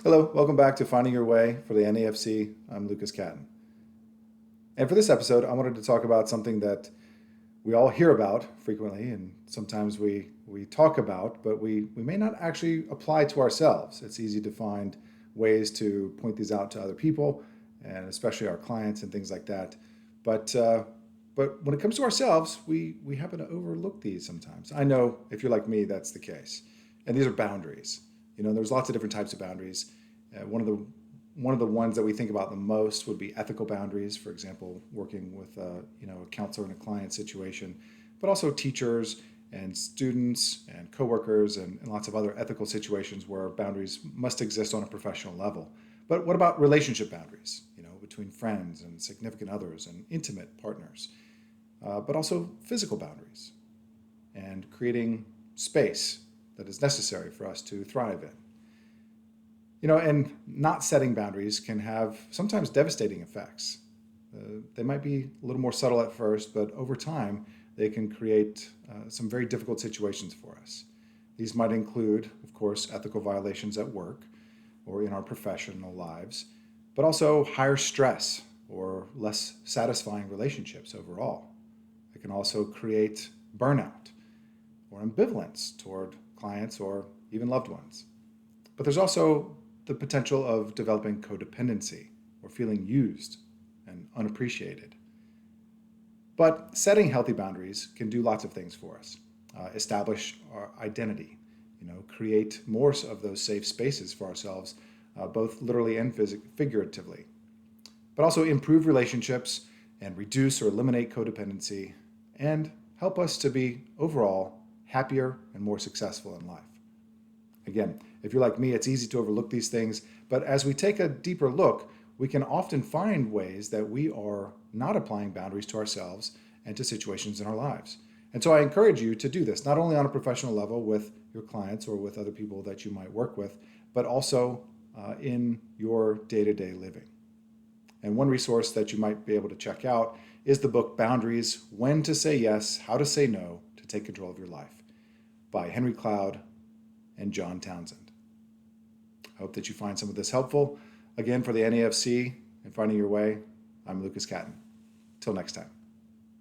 Hello, welcome back to Finding Your Way for the NAFC. I'm Lucas Catton. And for this episode, I wanted to talk about something that we all hear about frequently and sometimes we talk about, but we may not actually apply to ourselves. It's easy to find ways to point these out to other people, and especially our clients and things like that. But but when it comes to ourselves, we happen to overlook these sometimes. I know if you're like me, that's the case. And these are boundaries. There's lots of different types of boundaries. One of the ones that we think about the most would be ethical boundaries. For example, working with a counselor in a client situation, but also teachers and students and coworkers and lots of other ethical situations where boundaries must exist on a professional level. But what about relationship boundaries? Between friends and significant others and intimate partners, but also physical boundaries and creating space that is necessary for us to thrive in. And not setting boundaries can have sometimes devastating effects. They might be a little more subtle at first, but over time, they can create some very difficult situations for us. These might include, of course, ethical violations at work or in our professional lives, but also higher stress or less satisfying relationships overall. It can also create burnout or ambivalence toward clients or even loved ones. But there's also the potential of developing codependency or feeling used and unappreciated. But setting healthy boundaries can do lots of things for us. Establish our identity, create more of those safe spaces for ourselves, both literally and figuratively. But also improve relationships and reduce or eliminate codependency and help us to be overall happier and more successful in life. Again, if you're like me, it's easy to overlook these things, but as we take a deeper look, we can often find ways that we are not applying boundaries to ourselves and to situations in our lives. And so I encourage you to do this, not only on a professional level with your clients or with other people that you might work with, but also in your day-to-day living. And one resource that you might be able to check out is the book Boundaries: When to Say Yes, How to Say No to Take Control of Your Life by Henry Cloud and John Townsend. I hope that you find some of this helpful. Again, for the NAFC and Finding Your Way, I'm Lucas Catton. Till next time.